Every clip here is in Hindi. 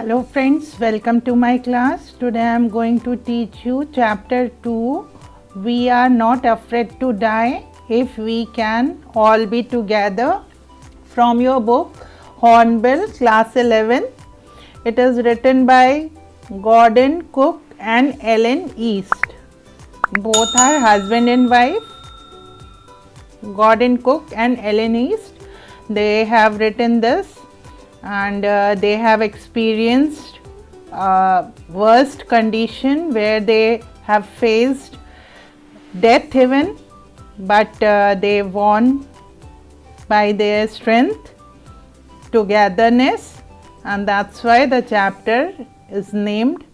Hello friends, welcome to my class. Today I am going to teach you chapter 2. We are not afraid to die if we can all be together, from your book Hornbill, class 11. It is written by Gordon Cook and Ellen East. Both are husband and wife. Gordon Cook and Ellen East. They have written this and they have experienced worst condition where they have faced death even, but they won by their strength, togetherness, and that's why the chapter is named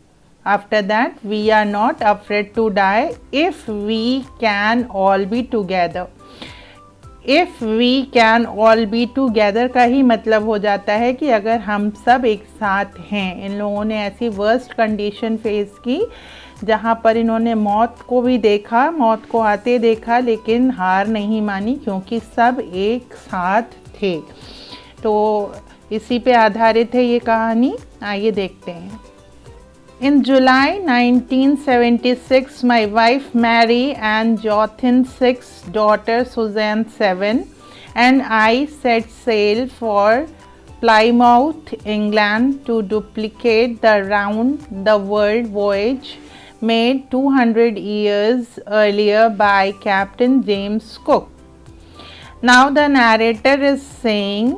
after that. We are not afraid to die if we can all be together. If we can all be together का ही मतलब हो जाता है कि अगर हम सब एक साथ हैं। इन लोगों ने ऐसी वर्स्ट कंडीशन फेस की जहाँ पर इन्होंने मौत को भी देखा, मौत को आते देखा, लेकिन हार नहीं मानी क्योंकि सब एक साथ थे। तो इसी पे आधारित है ये कहानी। आइए देखते हैं। In July 1976, my wife Mary and Jothin's 6 daughter Suzanne 7 and I set sail for Plymouth, England to duplicate the round the world voyage made 200 years earlier by Captain James Cook. Now the narrator is saying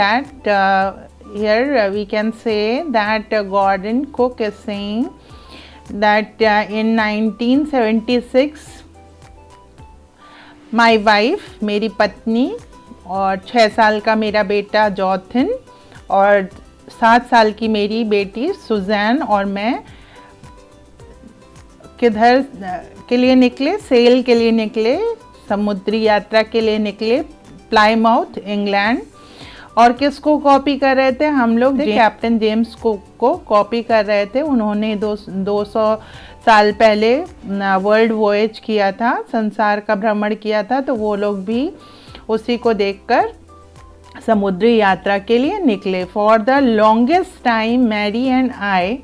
that here we can say that Gordon Cook is saying that in 1976 my wife, मेरी पत्नी, और 6 साल का मेरा बेटा जॉथिन और 7 साल की मेरी बेटी सुजैन और मैं किधर के लिए निकले, सेल के लिए निकले, समुद्री यात्रा के लिए निकले, प्लाईमाउथ, इंग्लैंड। और किसको कॉपी कर रहे थे हम लोग? कैप्टन जेम्स कुक को कॉपी कर रहे थे। उन्होंने 200 साल पहले वर्ल्ड वॉयज किया था, संसार का भ्रमण किया था, तो वो लोग भी उसी को देखकर समुद्री यात्रा के लिए निकले। For the longest time Mary and I,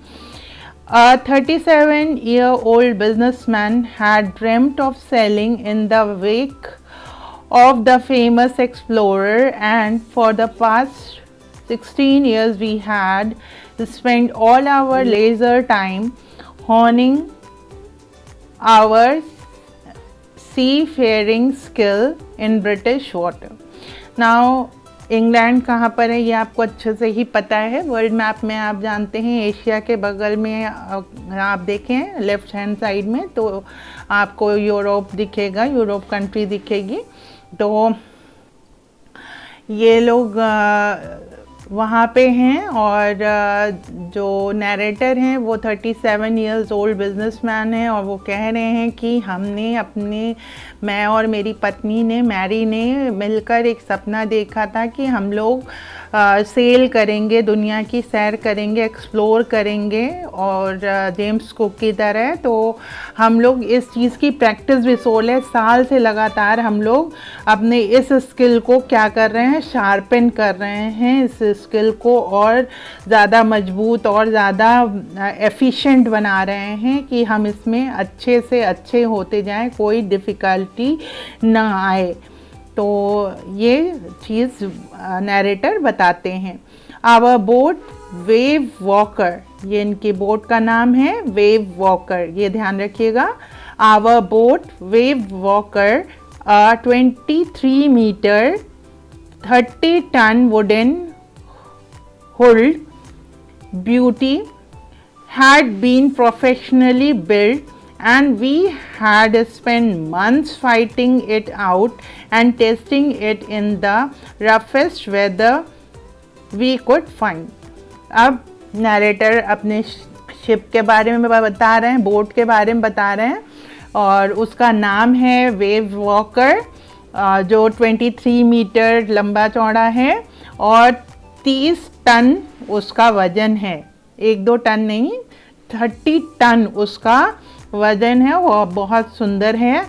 a 37-year-old businessman, had dreamt of sailing in the wake of the famous explorer, and for the past 16 years we had spent all our leisure time honing our seafaring skill in British water. Now England कहाँ पर है ये आपको अच्छे से ही पता है। वर्ल्ड मैप में आप जानते हैं एशिया के बगल में आप देखें लेफ़्ट हैंड साइड में तो आपको यूरोप दिखेगा, यूरोप कंट्री दिखेगी। तो ये लोग वहाँ पे हैं और जो नैरेटर हैं वो 37 इयर्स ओल्ड बिजनेसमैन है और वो कह रहे हैं कि मैं और मेरी पत्नी ने, मैरी ने मिलकर एक सपना देखा था कि हम लोग सेल करेंगे, दुनिया की सैर करेंगे, एक्सप्लोर करेंगे और जेम्स कुक की तरह। तो हम लोग इस चीज़ की प्रैक्टिस भी 16 साल से लगातार हम लोग अपने इस स्किल को क्या कर रहे हैं, शार्पन कर रहे हैं, इस स्किल को और ज़्यादा मजबूत और ज़्यादा एफिशिएंट बना रहे हैं कि हम इसमें अच्छे से अच्छे होते जाएं, कोई डिफ़िकल्टी ना आए। तो ये चीज़ नैरेटर बताते हैं। आवर बोट वेव वॉकर, ये इनकी बोट का नाम है वेव वॉकर, ये ध्यान रखिएगा। Our boat Wave Walker 23 metre 30 ton wooden hulled beauty had been professionally built, and we had spent months fighting it out and testing it in the roughest weather we could find. अब नैरेटर अपने शिप के बारे में बता रहे हैं, बोट के बारे में बता रहे हैं और उसका नाम है वेव वॉकर, जो 23 मीटर लंबा चौड़ा है और 30 टन उसका वज़न है। 1-2 टन नहीं, 30 टन उसका वज़न है। वो बहुत सुंदर है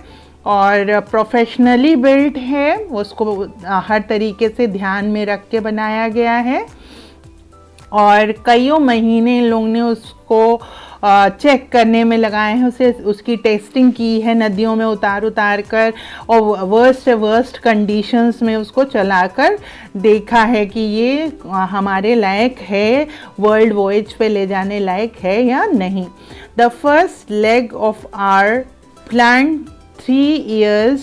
और प्रोफेशनली बिल्ट है, उसको हर तरीके से ध्यान में रख के बनाया गया है। और कईयों महीने इन लोगों ने उसको चेक करने में लगाए हैं, उसकी टेस्टिंग की है नदियों में उतार कर, और वर्स्ट से वर्स्ट कंडीशंस में उसको चलाकर देखा है कि ये हमारे लायक है, वर्ल्ड वॉयज पे ले जाने लायक है या नहीं। The first leg of our plan 3 years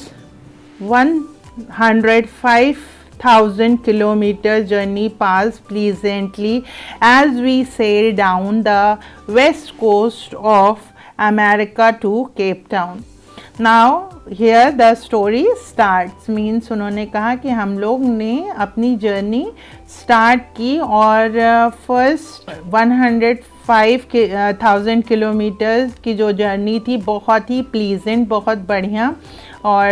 105,000 kilometer journey passed pleasantly as we sailed down the west coast of America to Cape Town. Now here the story starts, means उन्होंने कहा कि हम लोग ने अपनी जर्नी स्टार्ट की और फर्स्ट 105,000 किलोमीटर्स की जो जर्नी थी बहुत ही प्लीजेंट, बहुत बढ़िया और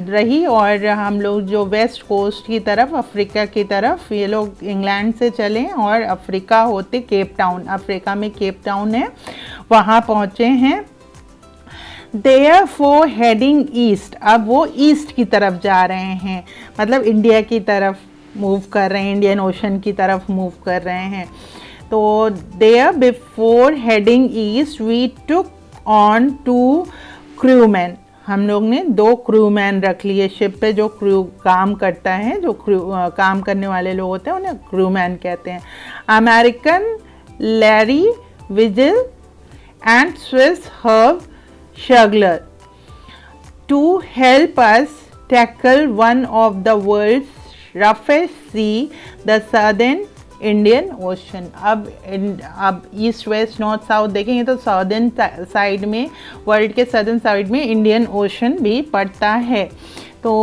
रही। और हम लोग जो वेस्ट कोस्ट की तरफ, अफ्रीका की तरफ, ये लोग इंग्लैंड से चले और अफ्रीका होते केप टाउन, अफ्रीका में केप टाउन है, वहाँ पहुँचे हैं। Therefore heading ईस्ट, अब वो ईस्ट की तरफ जा रहे हैं, मतलब इंडिया की तरफ मूव कर रहे हैं, इंडियन ओशन की तरफ मूव कर रहे हैं। तो there before heading east we took on 2 crewmen, हम लोग ने 2 क्रूमैन रख लिए शिप पे, जो क्रू काम करता है, जो काम करने वाले लोग होते हैं उन्हें क्रूमैन कहते हैं। American Larry Vigil and Swiss Herb Shagler to help us tackle one of the world's roughest sea, the southern Indian ocean. अब ईस्ट वेस्ट नॉर्थ साउथ देखेंगे तो सदर्न साइड में, वर्ल्ड के सदर्न साइड में इंडियन ओशन भी पड़ता है। तो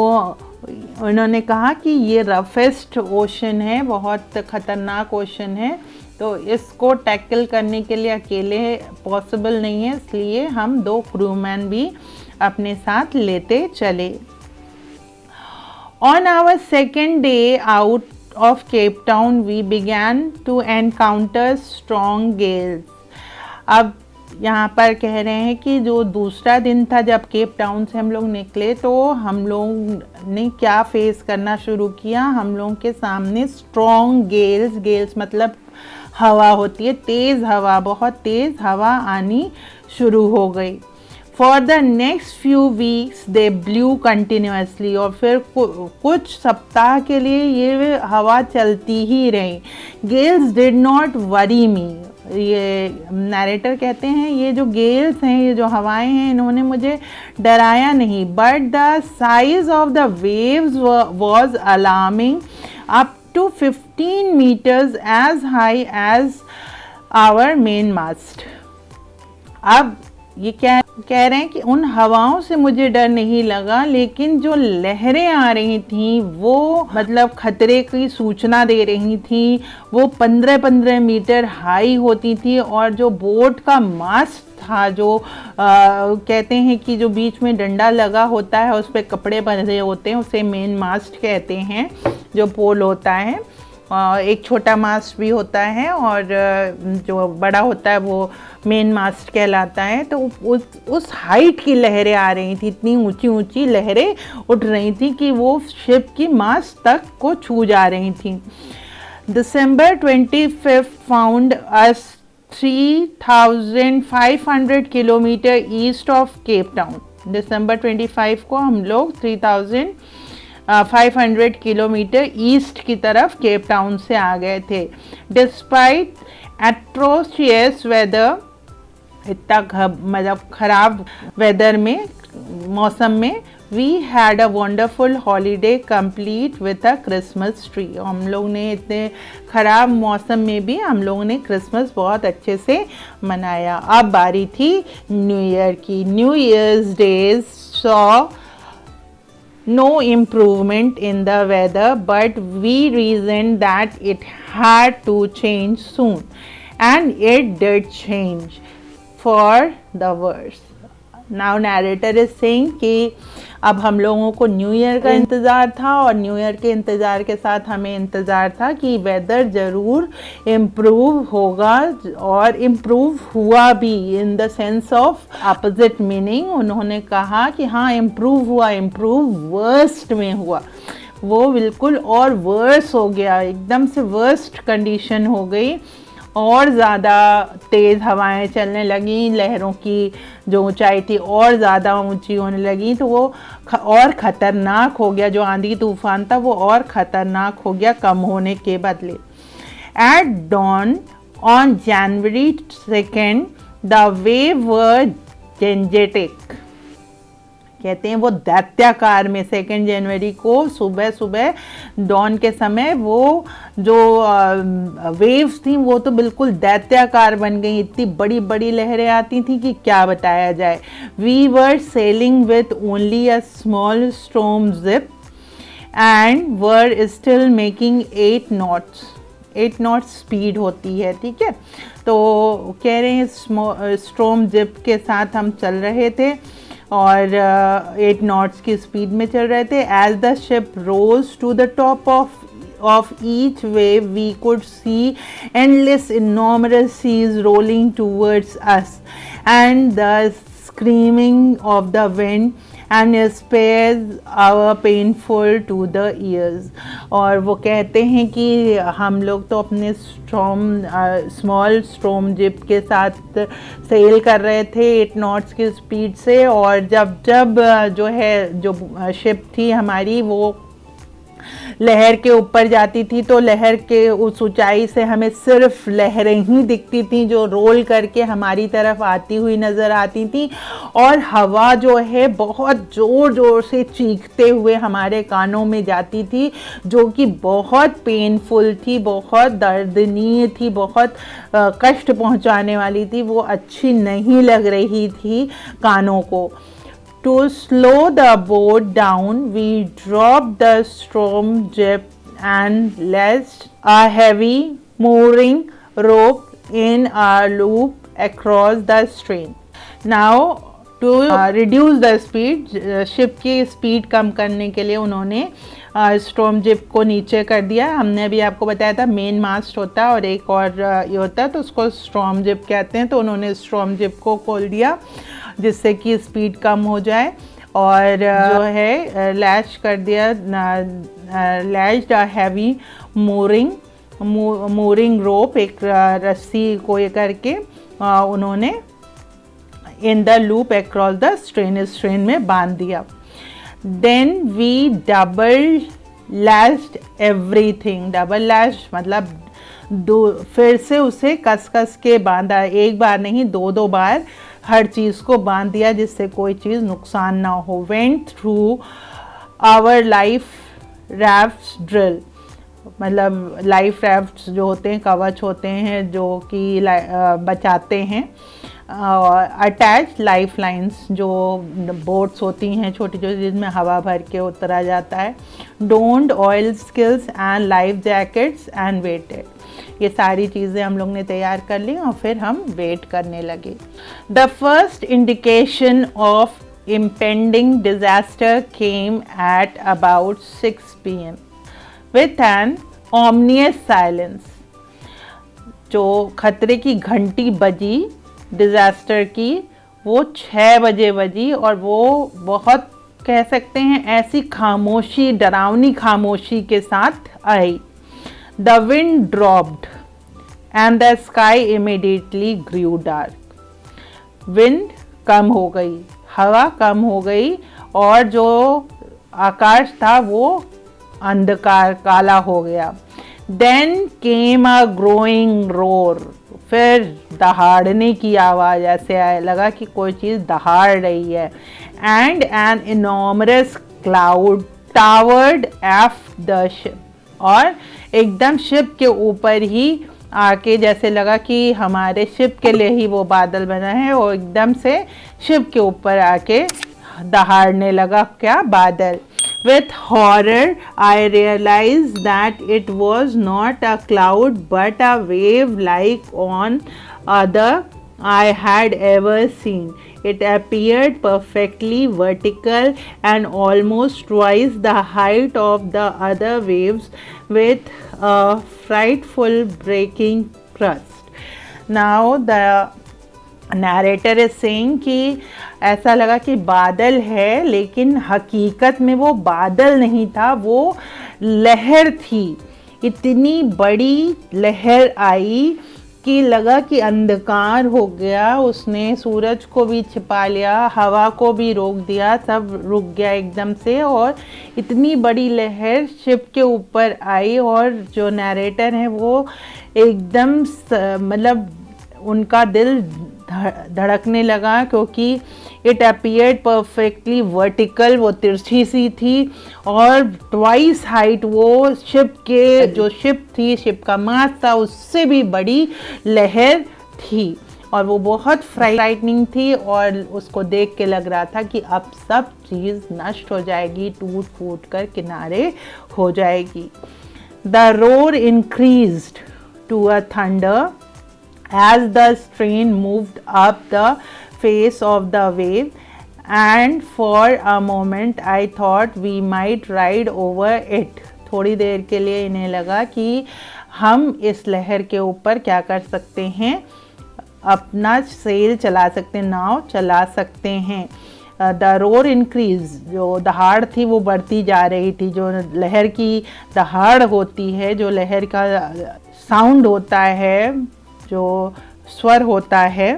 उन्होंने कहा कि ये रफेस्ट ओशन है, बहुत ख़तरनाक ओशन है, तो इसको टैकल करने के लिए अकेले पॉसिबल नहीं है, इसलिए हम 2 क्रूमैन भी अपने साथ लेते चले। On our second day out of Cape Town we began to encounter strong gales। अब यहाँ पर कह रहे हैं कि जो दूसरा दिन था जब केप टाउन से हम लोग निकले, तो हम लोग ने क्या फेस करना शुरू किया, हम लोग के सामने स्ट्रॉन्ग गेल्स, गेल्स मतलब हवा होती है, तेज़ हवा, बहुत तेज़ हवा आनी शुरू हो गई। For the next few weeks they blue continuously, और फिर कुछ सप्ताह के लिए ये हवा चलती ही रही। गेल्स डिड नॉट वरी मी, ये नरेटर कहते हैं, ये जो गेल्स हैं, ये जो हवाएं हैं, इन्होंने मुझे डराया नहीं। But the size of the waves was alarming, up to 15 meters as high as our main mast। अब ये क्या कह रहे हैं कि उन हवाओं से मुझे डर नहीं लगा, लेकिन जो लहरें आ रही थी वो मतलब खतरे की सूचना दे रही थी, वो 15-15 मीटर हाई होती थी। और जो बोट का मास्ट था, जो कहते हैं कि जो बीच में डंडा लगा होता है, उस पर कपड़े बंधे होते हैं, उसे मेन मास्ट कहते हैं, जो पोल होता है। एक छोटा मास्ट भी होता है और जो बड़ा होता है वो मेन मास्ट कहलाता है। तो उस हाइट की लहरें आ रही थी, इतनी ऊंची ऊंची लहरें उठ रही थी कि वो शिप की मास्ट तक को छू जा रही थी। December 25 found us 3,500 kilometre east of Cape Town. December 25 को हम लोग 3,500 किलोमीटर ईस्ट की तरफ केप टाउन से आ गए थे। डिस्पाइट एट्रोशियस वेदर, इतना मतलब खराब वेदर में, मौसम में, we had a wonderful holiday complete with a Christmas tree. हम लोग ने इतने ख़राब मौसम में भी हम लोगों ने क्रिसमस बहुत अच्छे से मनाया। अब बारी थी न्यू ईयर की। New years days saw no improvement in the weather, but we reasoned that it had to change soon, and it did change for the worse. Now narrator is saying कि अब हम लोगों को न्यू ईयर का इंतज़ार था, और न्यू ईयर के इंतज़ार के साथ हमें इंतज़ार था कि वेदर ज़रूर इम्प्रूव होगा, और इम्प्रूव हुआ भी in the sense of opposite meaning. उन्होंने कहा कि हाँ इम्प्रूव हुआ, इम्प्रूव वर्स्ट में हुआ, वो बिल्कुल और वर्स हो गया, एकदम से वर्स्ट कंडीशन हो गई, और ज़्यादा तेज़ हवाएं चलने लगी, लहरों की जो ऊंचाई थी और ज़्यादा ऊंची होने लगी, तो वो और ख़तरनाक हो गया। जो आंधी तूफान था वो और ख़तरनाक हो गया कम होने के बदले। At dawn on January 2 the wave were gigantic, कहते हैं वो दैत्याकार में, 2 जनवरी को सुबह सुबह डॉन के समय वो जो वेव्स थी वो तो बिल्कुल दैत्याकार बन गई, इतनी बड़ी बड़ी लहरें आती थी कि क्या बताया जाए। We were sailing with only a small storm jib and were still making 8 knots. 8 knots speed होती है, ठीक है। तो कह रहे हैं स्टॉर्म जिप के साथ हम चल रहे थे और 8 नॉट्स की स्पीड में चल रहे थे। As the ship rose to the top of each wave, we could see endless enormous seas rolling towards us, and the screaming of the wind and spares our painful to the ears। और वो कहते हैं कि हम लोग तो अपने स्मॉल स्टॉर्म जिप के साथ सेल कर रहे थे 8 नॉट्स की स्पीड से, और जब जो है जो शिप थी हमारी वो लहर के ऊपर जाती थी तो लहर के उस ऊंचाई से हमें सिर्फ लहरें ही दिखती थी जो रोल करके हमारी तरफ आती हुई नज़र आती थी, और हवा जो है बहुत ज़ोर ज़ोर से चीखते हुए हमारे कानों में जाती थी, जो कि बहुत पेनफुल थी, बहुत दर्दनीय थी, बहुत कष्ट पहुंचाने वाली थी, वो अच्छी नहीं लग रही थी कानों को। To slow the boat down, we dropped the storm jib and lashed a heavy mooring rope in a loop across the stream. Now, to reduce the speed, ship की स्पीड कम करने के लिए उन्होंने स्टॉर्म जिप को नीचे कर दिया। हमने अभी आपको बताया था मेन मास्ट होता है और एक और ये होता है, तो उसको स्टॉर्म जिप कहते हैं। तो उन्होंने स्टॉर्म जिप को खोल दिया जिससे कि स्पीड कम हो जाए, और जो है लैश कर दिया, lashed a heavy mooring rope, एक रस्सी को ये करके उन्होंने in the loop across the stern में बांध दिया। Then we double lashed everything. Double lash मतलब फिर से उसे कस के बांधा, एक बार नहीं 2 बार हर चीज़ को बांध दिया जिससे कोई चीज़ नुकसान ना हो। Went through our life rafts drill, मतलब लाइफ राफ्ट्स जो होते हैं, कवच होते हैं जो कि बचाते हैं। अटैच लाइफ लाइन्स, जो बोट्स होती हैं छोटी छोटी जिसमें हवा भर के उतरा जाता है। Donned oilskins and life jackets and waited. ये सारी चीज़ें हम लोग ने तैयार कर ली और फिर हम वेट करने लगे। The first indication of impending disaster came at about 6 p.m. with an ominous silence। जो खतरे की घंटी बजी डिज़ास्टर की वो 6 बजे बजी, और वो बहुत कह सकते हैं ऐसी खामोशी, डरावनी खामोशी के साथ आई। The wind dropped and the sky immediately grew dark. Wind कम हो गई, हवा कम हो गई, और जो आकाश था वो अंधकार काला हो गया। Then came a growing roar. फिर दहाड़ने की आवाज़ ऐसे आए, लगा कि कोई चीज़ दहाड़ रही है। And an enormous cloud towered aft the ship. और एकदम शिप के ऊपर ही आके जैसे लगा कि हमारे शिप के लिए ही वो बादल बना है, और एकदम से शिप के ऊपर आके दहाड़ने लगा क्या बादल। With horror, I realized that it was not a cloud but a wave like on other I had ever seen. It appeared perfectly vertical and almost twice the height of the other waves, with a frightful breaking crust. Now the narrator is saying कि ऐसा लगा कि बादल है, लेकिन हकीकत में वो बादल नहीं था, वो लहर थी, इतनी बड़ी लहर आई कि लगा कि अंधकार हो गया। उसने सूरज को भी छिपा लिया, हवा को भी रोक दिया, सब रुक गया एकदम से। और इतनी बड़ी लहर शिप के ऊपर आई और जो नैरेटर है वो एकदम मतलब उनका दिल धड़कने लगा, क्योंकि इट अपीयर्ड परफेक्टली वर्टिकल, वो तिरछी सी थी और ट्वाइस हाइट वो शिप के जो शिप थी, शिप का मास था, उससे भी बड़ी लहर थी और वो बहुत फ्राइटनिंग थी। और उसको देख के लग रहा था कि अब सब चीज़ नष्ट हो जाएगी, टूट फूट कर किनारे हो जाएगी। The roar increased to a thunder as the strain moved up the face of the wave, and for a moment I thought we might ride over it. थोड़ी देर के लिए इन्हें लगा कि हम इस लहर के ऊपर क्या कर सकते हैं, अपना सेल चला सकते हैं, नाव चला सकते हैं। द रोर इंक्रीज, जो दहाड़ थी वो बढ़ती जा रही थी। जो लहर की दहाड़ होती है, जो लहर का साउंड होता है, जो स्वर होता है,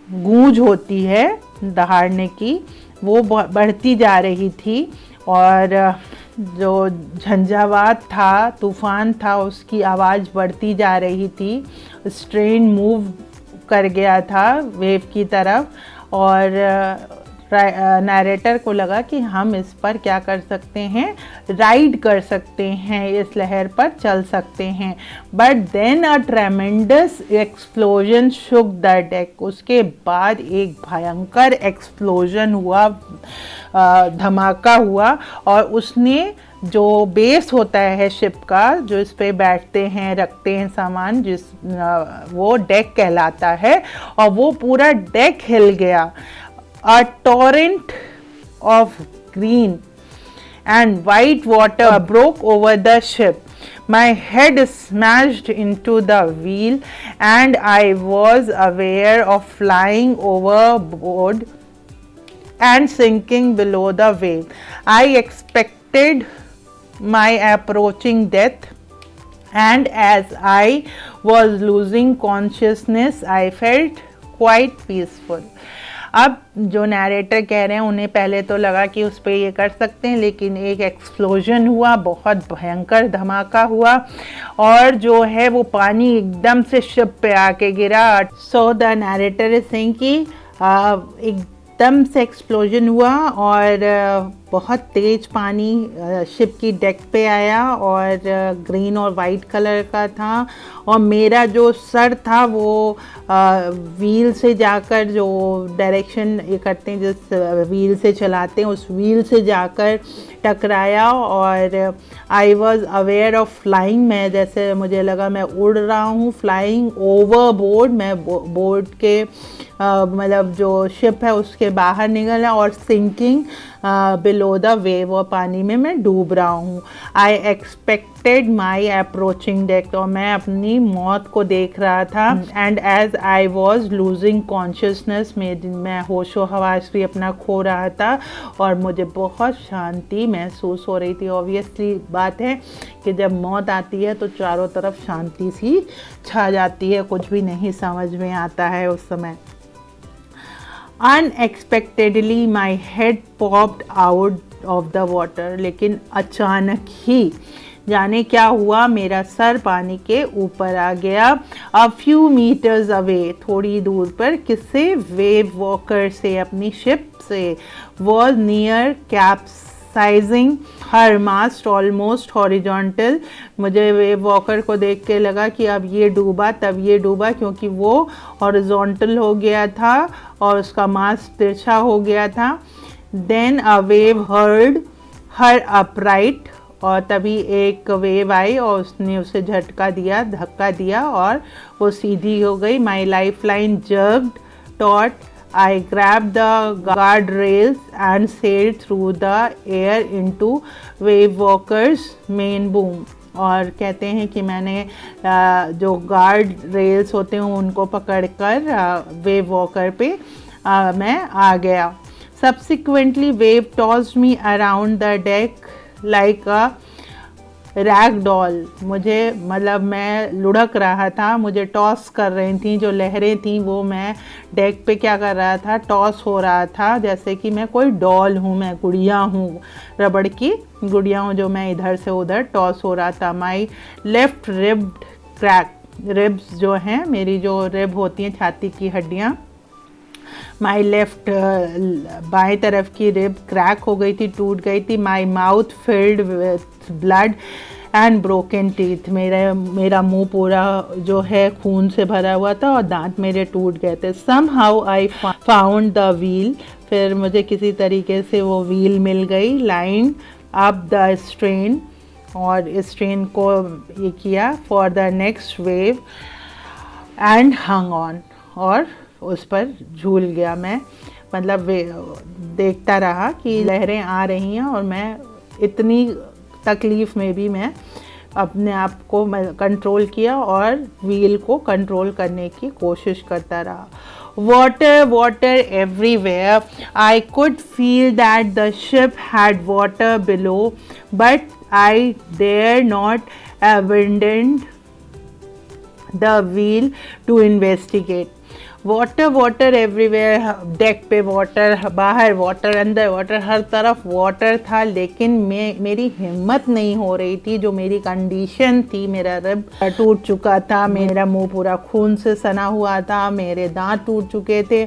गूंज होती है दहाड़ने की, वो बढ़ती जा रही थी। और जो झंझावात था, तूफान था, उसकी आवाज़ बढ़ती जा रही थी। स्ट्रेन मूव कर गया था वेव की तरफ और नैरेटर को लगा कि हम इस पर क्या कर सकते हैं, राइड कर सकते हैं, इस लहर पर चल सकते हैं। But then a tremendous explosion shook the deck. उसके बाद एक भयंकर एक्सप्लोजन हुआ, धमाका हुआ और उसने जो बेस होता है शिप का, जो इस पे बैठते हैं, रखते हैं सामान, वो डेक कहलाता है, और वो पूरा डेक हिल गया। A torrent of green and white water broke over the ship. My head smashed into the wheel and I was aware of flying overboard and sinking below the wave. I expected my approaching death, and as I was losing consciousness, I felt quite peaceful. अब जो नैरेटर कह रहे हैं, उन्हें पहले तो लगा कि उस पर ये कर सकते हैं, लेकिन एक एक्सप्लोजन हुआ, बहुत भयंकर धमाका हुआ और जो है वो पानी एकदम से शिप पे आके गिरा। So the narrator is saying कि एकदम से एक्सप्लोजन हुआ और बहुत तेज़ पानी शिप की डेक पे आया और ग्रीन और वाइट कलर का था। और मेरा जो सर था वो व्हील से जाकर, जो डायरेक्शन ये करते हैं, जिस व्हील से चलाते हैं, उस व्हील से जाकर टकराया। और I was aware of flying, मैं जैसे मुझे लगा मैं उड़ रहा हूँ, फ्लाइंग ओवर बोर्ड, मैं बोर्ड के मतलब जो शिप है उसके बाहर निकला, और सिंकिंग बिलो द वेव, और पानी में मैं डूब रहा हूँ। I expected my approaching death, और मैं अपनी मौत को देख रहा था। And as I was losing consciousness, मैं होशो हवास भी अपना खो रहा था और मुझे बहुत शांति महसूस हो रही थी। ऑब्वियसली बात है कि जब मौत आती है तो चारों तरफ शांति सी छा जाती है, कुछ भी नहीं समझ में आता है उस समय। Unexpectedly my head popped out of the water, लेकिन अचानक ही जाने क्या हुआ, मेरा सर पानी के ऊपर आ गया। A few meters away, थोड़ी दूर पर, किससे, वेव वॉकर से, अपनी शिप से। Was near capsizing, her mast almost horizontal। मुझे वेव वॉकर को देख के लगा कि अब ये डूबा, तब ये डूबा, क्योंकि वो हॉरिजॉन्टल हो गया था और उसका मास तिरछा हो गया था। Then a wave hurled her upright, और तभी एक वेव आई और उसने उसे झटका दिया, धक्का दिया और वो सीधी हो गई। My life line jerked taught, I grabbed the guardrails and sailed through the air into wave walker's main boom। और कहते हैं कि मैंने जो गार्ड रेल्स होते हैं उनको पकड़कर वेव वॉकर पे मैं आ गया। Subsequently wave tossed me around the deck like a rag doll, मुझे मतलब मैं लुढ़क रहा था, मुझे टॉस कर रही थी, जो लहरें थी वो मैं डेक पे क्या कर रहा था, टॉस हो रहा था, जैसे कि मैं कोई डॉल हूँ, मैं गुड़िया हूँ, रबड़ की गुड़िया हूँ जो मैं इधर से उधर टॉस हो रहा था। My left ribbed crack, ribs जो हैं मेरी, जो रिब होती हैं छाती की हड्डियाँ, माई लेफ्ट बाएं तरफ की रिब क्रैक हो गई थी, टूट गई थी। My mouth filled with blood and broken teeth, मेरा मुंह पूरा जो है खून से भरा हुआ था और दांत मेरे टूट गए थे। Somehow I found the wheel, फिर मुझे किसी तरीके से वो व्हील मिल गई। लाइन अप द स्ट्रेन, और इस ट्रेन को ये किया for the next wave and hung on, और उस पर झूल गया मैं, मतलब देखता रहा कि लहरें आ रही हैं और मैं इतनी तकलीफ़ में भी मैं अपने आप को कंट्रोल किया और व्हील को कंट्रोल करने की कोशिश करता रहा। Water water everywhere, I could feel that the ship had water below but I dare not abandon the wheel to investigate. Water water everywhere, deck पे वाटर, बाहर वाटर, अंदर वाटर, हर तरफ वाटर था, लेकिन मेरी हिम्मत नहीं हो रही थी। जो मेरी कंडीशन थी, मेरा रिब टूट चुका था, मेरा मुंह पूरा खून से सना हुआ था, मेरे दांत टूट चुके थे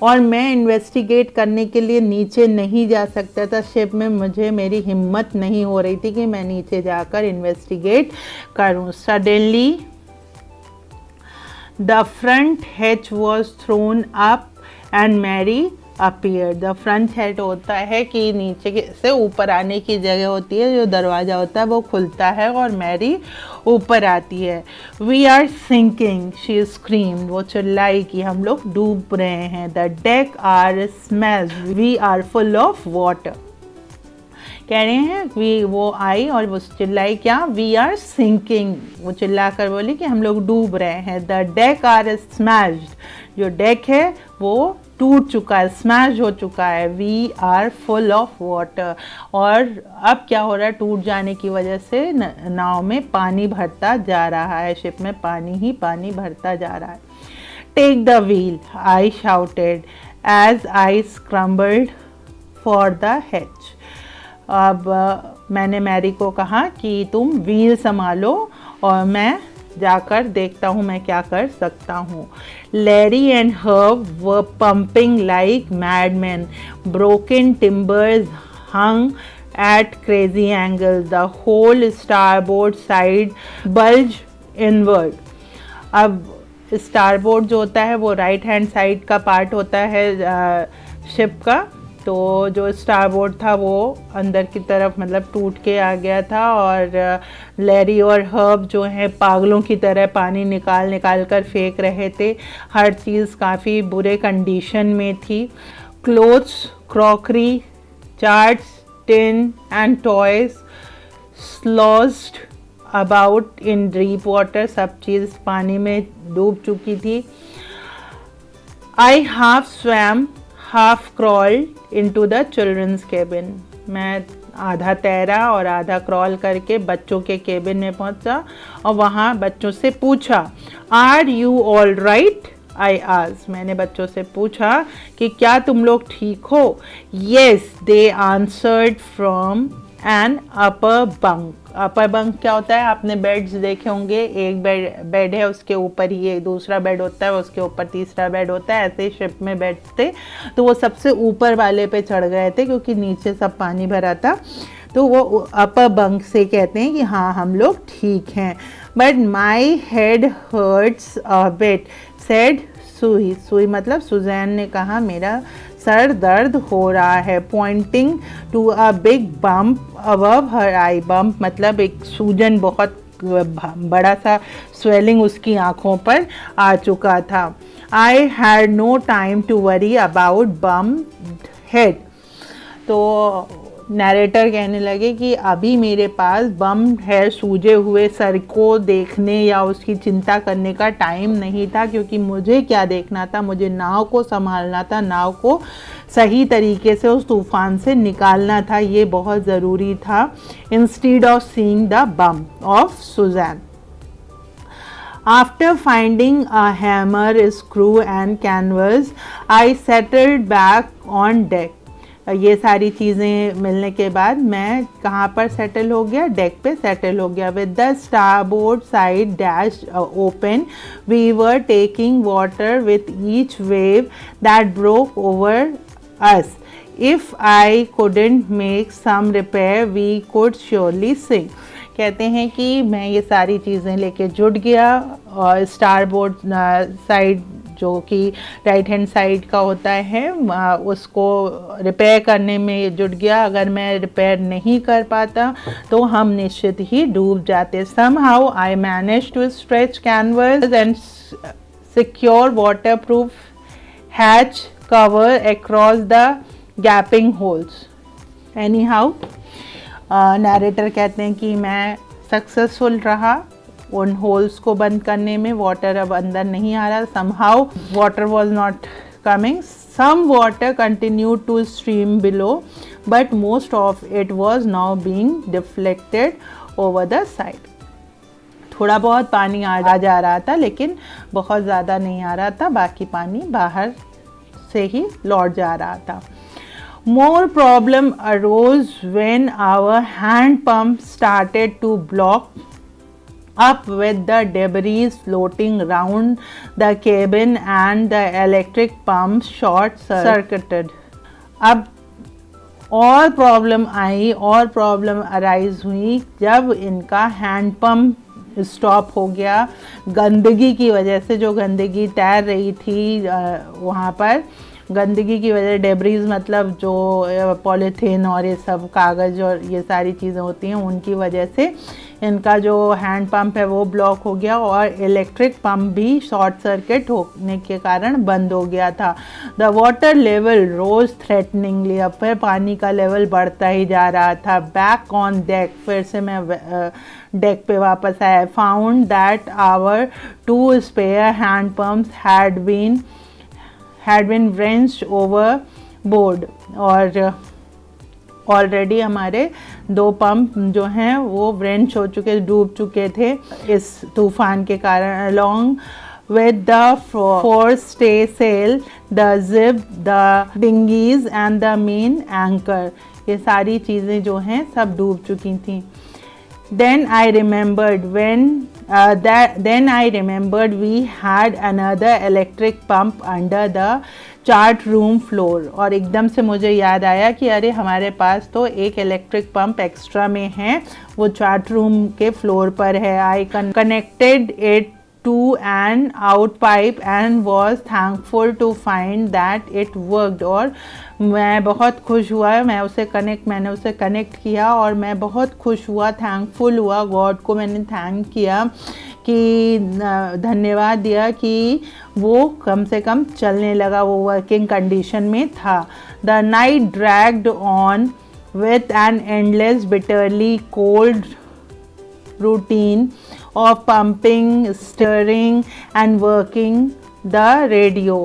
और मैं इन्वेस्टिगेट करने के लिए नीचे नहीं जा सकता था शिप में। मेरी हिम्मत नहीं हो रही थी कि मैं नीचे जाकर इन्वेस्टिगेट करूं। Suddenly the front hatch was thrown up and Mary appeared. the front hatch होता है कि नीचे से ऊपर आने की जगह होती है, जो दरवाज़ा होता है वो खुलता है और मैरी ऊपर आती है। We are sinking, she screamed, वो चिल्लाई कि हम लोग डूब रहे हैं। The deck are smashed, we are full of water, कह रहे हैं वो आई और वो चिल्लाई क्या, वी आर सिंकिंग, वो चिल्ला कर बोली कि हम लोग डूब रहे हैं। द डेक आर स्मैश्ड, जो डेक है वो टूट चुका है, स्मैश हो चुका है। We are full of water, और अब क्या हो रहा है, टूट जाने की वजह से नाव में पानी भरता जा रहा है, शिप में पानी ही पानी भरता जा रहा है। Take the wheel, I shouted as I scrambled for the hatch. अब मैंने मैरी को कहा कि तुम व्हील संभालो और मैं जाकर देखता हूँ मैं क्या कर सकता हूँ। Larry and Herb were pumping like madmen, broken timbers hung at crazy angles, the whole starboard side bulged inward. अब स्टारबोर्ड जो होता है वो राइट हैंड साइड का पार्ट होता है शिप का, तो जो स्टारबोर्ड था वो अंदर की तरफ मतलब टूट के आ गया था, और लैरी और हर्ब जो है पागलों की तरह पानी निकाल निकाल कर फेंक रहे थे। हर चीज़ काफ़ी बुरे कंडीशन में थी। Clothes, crockery, charts, tin and toys sloshed about in deep water, सब चीज़ पानी में डूब चुकी थी। I half swam half crawled into the children's cabin, मैं आधा तैरा और आधा क्रॉल करके बच्चों के केबिन में पहुंचा और वहाँ बच्चों से पूछा, आर यू ऑल राइट? आई आज, मैंने बच्चों से पूछा कि क्या तुम लोग ठीक हो? Yes, they answered from an upper bunk. Upper bunk क्या होता है, आपने बेड्स देखे होंगे, एक बेड है उसके ऊपर ही एक दूसरा बेड होता है, उसके ऊपर तीसरा बेड होता है, ऐसे ही शिप में बेड थे। तो वो सबसे ऊपर वाले पे चढ़ गए थे क्योंकि नीचे सब पानी भरा था, तो वो अपर बंक से कहते हैं कि हाँ हम लोग ठीक हैं। But my head hurts a bit, said Sue, Sue मतलब सुजैन ने कहा मेरा सर दर्द हो रहा है। Pointing to a big bump above her eye, bump मतलब एक सूजन, बहुत बड़ा सा स्वेलिंग उसकी आँखों पर आ चुका था। I had no time to worry about bump head, तो नैरेटर कहने लगे कि अभी मेरे पास बम है सूजे हुए सर को देखने या उसकी चिंता करने का टाइम नहीं था, क्योंकि मुझे क्या देखना था, मुझे नाव को संभालना था, नाव को सही तरीके से उस तूफान से निकालना था, ये बहुत ज़रूरी था। Instead of seeing the bump of Suzanne. After finding a hammer, screw and canvas, I settled back on deck. ये सारी चीज़ें मिलने के बाद मैं कहाँ पर सेटल हो गया, डेक पे सेटल हो गया। With the starboard side dash open, we were taking water with each wave that broke over us. If I couldn't make some repair, we could surely sink. कहते हैं कि मैं ये सारी चीज़ें लेके जुट गया और स्टारबोर्ड साइड जो कि राइट हैंड साइड का होता है उसको रिपेयर करने में जुट गया। अगर मैं रिपेयर नहीं कर पाता तो हम निश्चित ही डूब जाते। Somehow I managed to stretch canvas and secure waterproof hatch cover across the gaping holes. Anyhow, narrator कहते हैं कि मैं सक्सेसफुल रहा उन होल्स को बंद करने में, वाटर अब अंदर नहीं आ रहा। somehow water was not coming, some water continued to stream below but most of it was now being deflected over the side. थोड़ा बहुत पानी आ जा रहा था लेकिन बहुत ज़्यादा नहीं आ रहा था, बाकी पानी बाहर से ही लौट जा रहा था। More problem arose when our hand pump started to block up with the debris floating round the cabin and the electric pump short circuited. अब और प्रॉब्लम आई और प्रॉब्लम अराइज हुई जब इनका हैंड पंप स्टॉप हो गया गंदगी की वजह से। जो गंदगी तैर रही थी वहाँ पर, गंदगी की वजह, डेब्रीज मतलब जो पॉलीथीन और ये सब कागज़ और ये सारी चीज़ें होती हैं, उनकी वजह से इनका जो हैंड पंप है वो ब्लॉक हो गया और इलेक्ट्रिक पंप भी शॉर्ट सर्किट होने के कारण बंद हो गया था। द वाटर लेवल रोज थ्रेटनिंगली, अब फिर पानी का लेवल बढ़ता ही जा रहा था। बैक ऑन डेक, फिर से मैं डेक पे वापस आया। Found that our 2 spare hand pumps had been wrenched overboard, और ऑलरेडी हमारे 2 पंप जो हैं वो wrench हो चुके, डूब चुके थे इस तूफान के कारण। along with the forestaysail, the jib, the dinghies and the main anchor, ये सारी चीज़ें जो हैं सब डूब चुकी थी। Then I remembered we had another electric pump under the chart room floor, और एकदम से मुझे याद आया कि अरे हमारे पास तो एक इलेक्ट्रिक पंप एक्स्ट्रा में है, वो चार्ट रूम के फ्लोर पर है। I connected it to an out pipe and was thankful to find that it worked, और मैं बहुत खुश हुआ, मैंने उसे कनेक्ट किया और मैं बहुत खुश हुआ, थैंकफुल हुआ, गॉड को मैंने थैंक किया कि धन्यवाद दिया कि वो कम से कम चलने लगा, वो वर्किंग कंडीशन में था। The night dragged on with an endless bitterly cold routine of pumping, stirring and working the radio.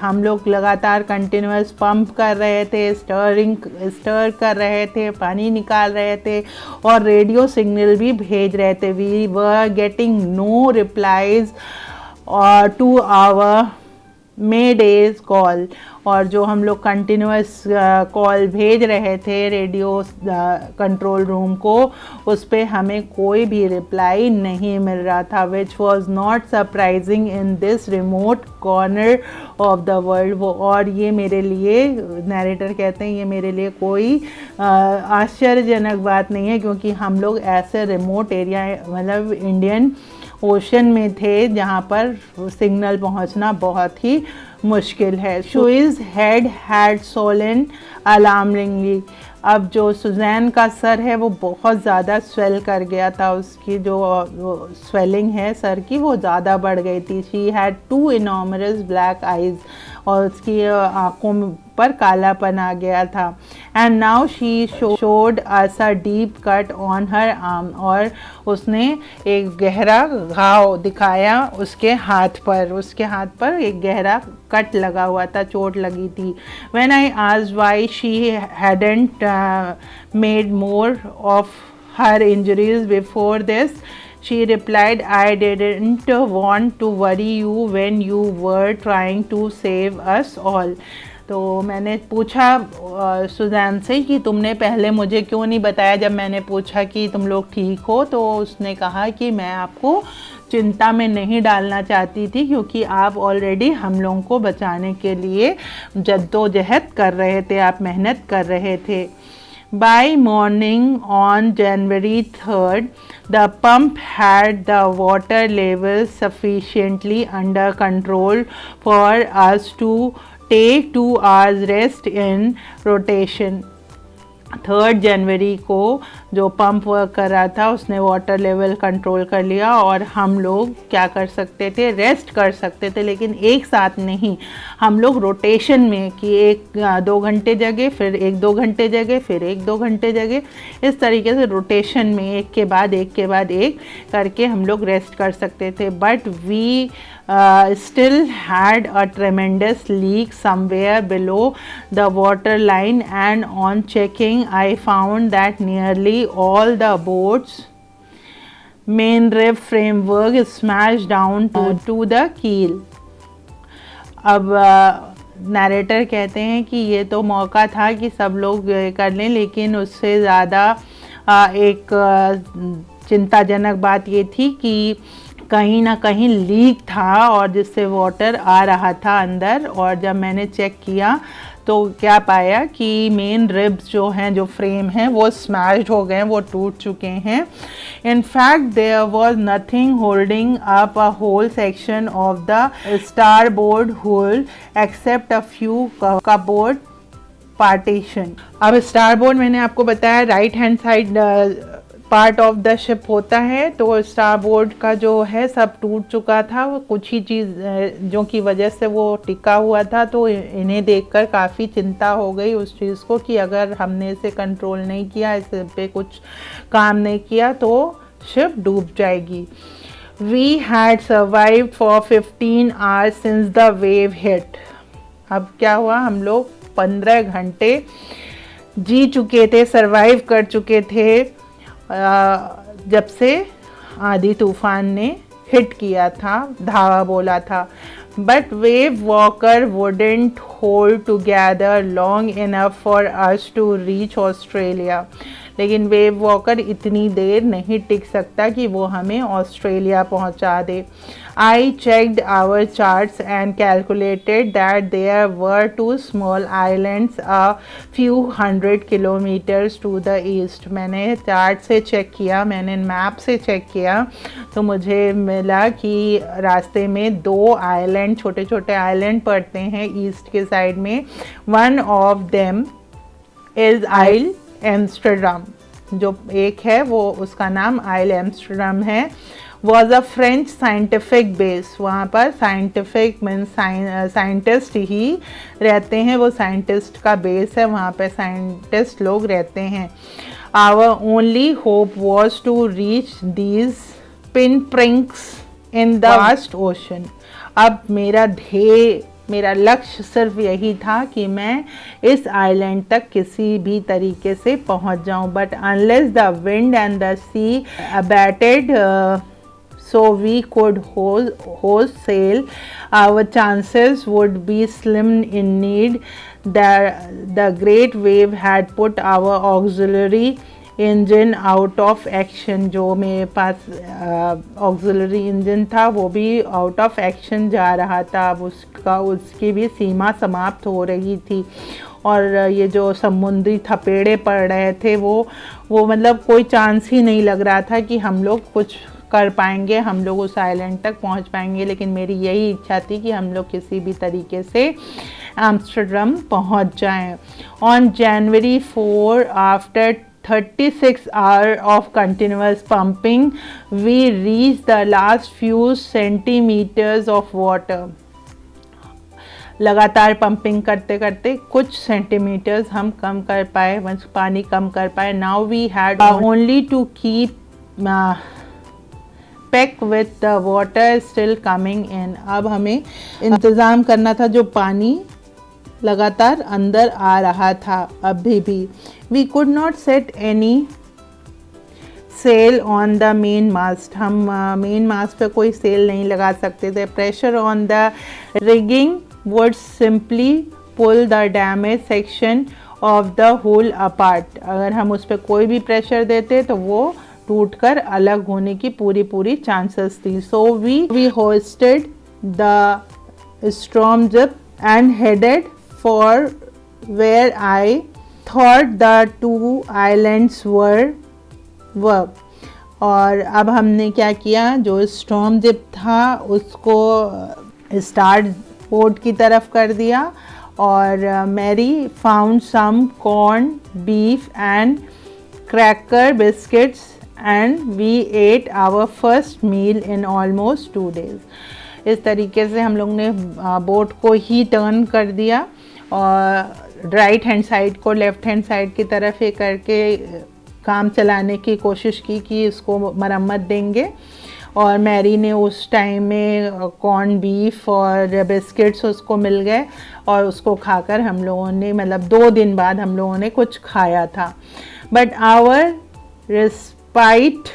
हम लोग लगातार कंटिन्यूस पंप कर रहे थे, स्टर कर रहे थे, पानी निकाल रहे थे और रेडियो सिग्नल भी भेज रहे थे। We were getting no replies to our Maydays call, और जो हम लोग कंटिन्यूस कॉल भेज रहे थे रेडियो कंट्रोल रूम को, उस पर हमें कोई भी रिप्लाई नहीं मिल रहा था। Which was not surprising in this remote corner of the world. और ये मेरे लिए, नैरेटर कहते हैं, ये मेरे लिए कोई आश्चर्यजनक बात नहीं है, क्योंकि हम लोग ऐसे रिमोट एरिया, मतलब इंडियन ओशन में थे जहाँ पर सिग्नल पहुँचना बहुत ही मुश्किल है। शुइज हेड हैड सोलन अलार्मिंगली। अब जो सुजैन का सर है वो बहुत ज़्यादा स्वेल कर गया था, उसकी जो स्वेलिंग है सर की वो ज़्यादा बढ़ गई थी। She had 2 enormous black eyes, और उसकी आँखों ऊपर कालापन आ गया था। And now she showed us a deep cut on her arm, और उसने एक गहरा घाव दिखाया उसके हाथ पर एक गहरा कट लगा हुआ था, चोट लगी थी। When I asked why she hadn't made more of her injuries before this, she replied, I didn't want to worry you when you were trying to save us all. तो मैंने पूछा सुज़ैन से कि तुमने पहले मुझे क्यों नहीं बताया जब मैंने पूछा कि तुम लोग ठीक हो। तो उसने कहा कि मैं आपको चिंता में नहीं डालना चाहती थी, क्योंकि आप ऑलरेडी हम लोगों को बचाने के लिए जद्दोजहद कर रहे थे, आप मेहनत कर रहे थे। By morning on January 3rd, the pump had the water level sufficiently under control for us to take 2 hours rest in rotation. 3 जनवरी को जो पंप वर्क कर रहा था उसने वाटर लेवल कंट्रोल कर लिया, और हम लोग क्या कर सकते थे, रेस्ट कर सकते थे, लेकिन एक साथ नहीं, हम लोग रोटेशन में कि 1-2 घंटे जगह, फिर 1-2 घंटे जगह, फिर 1-2 घंटे जगह, इस तरीके से रोटेशन में एक के बाद एक करके हम लोग रेस्ट कर सकते थे। But we still had a tremendous leak somewhere below the water line, and on checking I found that nearly all the boat's main rib framework is smashed down to the keel. अब नरेटर कहते हैं कि ये तो मौका था कि सब लोग कर लें, लेकिन उससे ज़्यादा एक चिंताजनक बात ये थी कि कहीं ना कहीं लीक था और जिससे वाटर आ रहा था अंदर। और जब मैंने चेक किया तो क्या पाया कि मेन रिब्स जो हैं, जो फ्रेम हैं, वो स्मैश्ड हो गए, वो टूट चुके हैं। In fact there was nothing holding up a whole section of the starboard hull except a few cupboard partition. अब स्टारबोर्ड मैंने आपको बताया right hand side part of the ship होता है, तो स्टारबोर्ड का जो है सब टूट चुका था, वो कुछ ही चीज़ की वजह से वो टिका हुआ था। तो इन्हें देखकर काफ़ी चिंता हो गई उस चीज़ को कि अगर हमने इसे कंट्रोल नहीं किया, इस पे कुछ काम नहीं किया तो शिप डूब जाएगी। We had survived for 15 hours since the wave hit. अब क्या हुआ, हम लोग 15 घंटे जी चुके थे, सर्वाइव कर चुके थे जब से आंधी तूफान ने हिट किया था, धावा बोला था। But Wave Walker wouldn't hold together long enough for us to reach Australia. लेकिन वेव वॉकर इतनी देर नहीं टिक सकता कि वो हमें ऑस्ट्रेलिया पहुंचा दे। I checked our charts and calculated that there were 2 small islands a few hundred kilometers to the east. मैंने चार्ट से चेक किया, मैंने मैप से चेक किया, तो मुझे मिला कि रास्ते में 2 आइलैंड, छोटे छोटे आइलैंड पड़ते हैं ईस्ट के साइड में। One of them is Isle Amsterdam, जो एक है वो उसका नाम आइल एम्स्टरडम है। Was a French scientific base, वहाँ पर साइंटिफिक मीन्स साइंटिस्ट ही रहते हैं, वो साइंटिस्ट का बेस है, वहाँ पे साइंटिस्ट लोग रहते हैं। Our only hope was to reach these pinpricks in the vast ocean. अब मेरा लक्ष्य सिर्फ यही था कि मैं इस आइलैंड तक किसी भी तरीके से पहुंच जाऊं। But unless the wind and the sea abated so we could host sail, our chances would be slim in need. The great wave had put our auxiliary engine out of action. जो मेरे पास ऑक्सिलरी इंजन था वो भी आउट ऑफ एक्शन जा रहा था, अब उसकी भी सीमा समाप्त हो रही थी। और ये जो समुद्री थपेड़े पड़ रहे थे वो मतलब कोई चांस ही नहीं लग रहा था कि हम लोग कुछ कर पाएंगे, हम लोग उस आइलैंड तक पहुंच पाएंगे। लेकिन मेरी यही इच्छा थी कि हम लोग किसी भी तरीके से एम्स्टर्डम पहुंच जाएं। On January 4 after 36 hours of continuous pumping, we reached the last few centimeters of water. लगातार पंपिंग करते करते कुछ सेंटीमीटर्स हम कम कर पाए, पानी कम कर पाए. Now we had only to keep pace with the water still coming in. अब हमें इंतज़ाम करना था जो पानी लगातार अंदर आ रहा था अभी भी. We could not set any sail on the main mast. हम मेन मास्ट पे कोई सेल नहीं लगा सकते थे. Pressure on the rigging would simply pull the damage section of the hull apart. अगर हम उस पर कोई भी प्रेशर देते तो वो टूटकर अलग होने की पूरी चांसेस थी. So we hoisted the storm jib and headed for where I thought the 2 islands were. और अब हमने क्या किया, जो स्टॉर्म जिप था उसको स्टार्ट पोर्ट की तरफ कर दिया. और Mary found some corn beef and cracker biscuits and we ate our first meal in almost 2 days. इस तरीके से हम लोग ने बोट को ही टर्न कर दिया और राइट हैंड साइड को लेफ़्ट हैंड साइड की तरफ ये करके काम चलाने की कोशिश की कि इसको मरम्मत देंगे. और मैरी ने उस टाइम में कॉर्न बीफ और बिस्किट्स उसको मिल गए और उसको खाकर हम लोगों ने, मतलब 2 दिन बाद हम लोगों ने कुछ खाया था. But our respite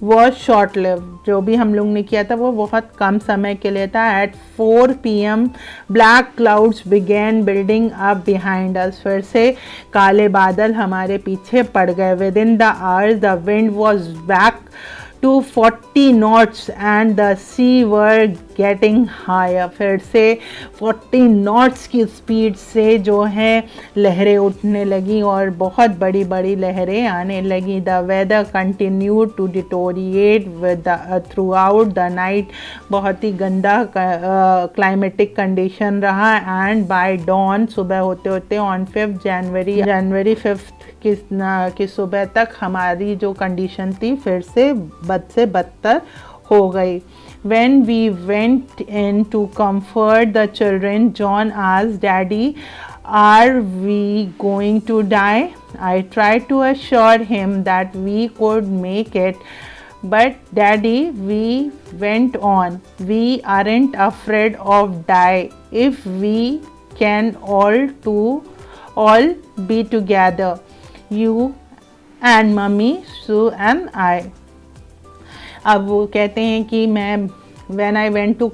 was short lived. जो भी हम लोग ने किया था वो बहुत कम समय के लिए था. At 4 PM black clouds began building up behind us. फिर से काले बादल हमारे पीछे पड़ गए. Within the hours the wind was back to 40 knots and the sea were getting higher. फिर से 40 knots की स्पीड से जो है लहरें उठने लगी और बहुत बड़ी बड़ी लहरें आने लगी. The weather continued to deteriorate with throughout the night. बहुत ही गंदा क्लाइमेटिक कंडीशन रहा. एंड बाय डॉन, सुबह होते होते ऑन 5 जनवरी 5 की सुबह तक हमारी जो कंडीशन थी फिर से बद से बदतर हो गई. When we went in to comfort the children, John asked, Daddy, are we going to die? I tried to assure him that we could make it. But Daddy, we went on. We aren't afraid of die if we can all be together. You and Mummy, Sue and I. अब वो कहते हैं कि मैं When I went to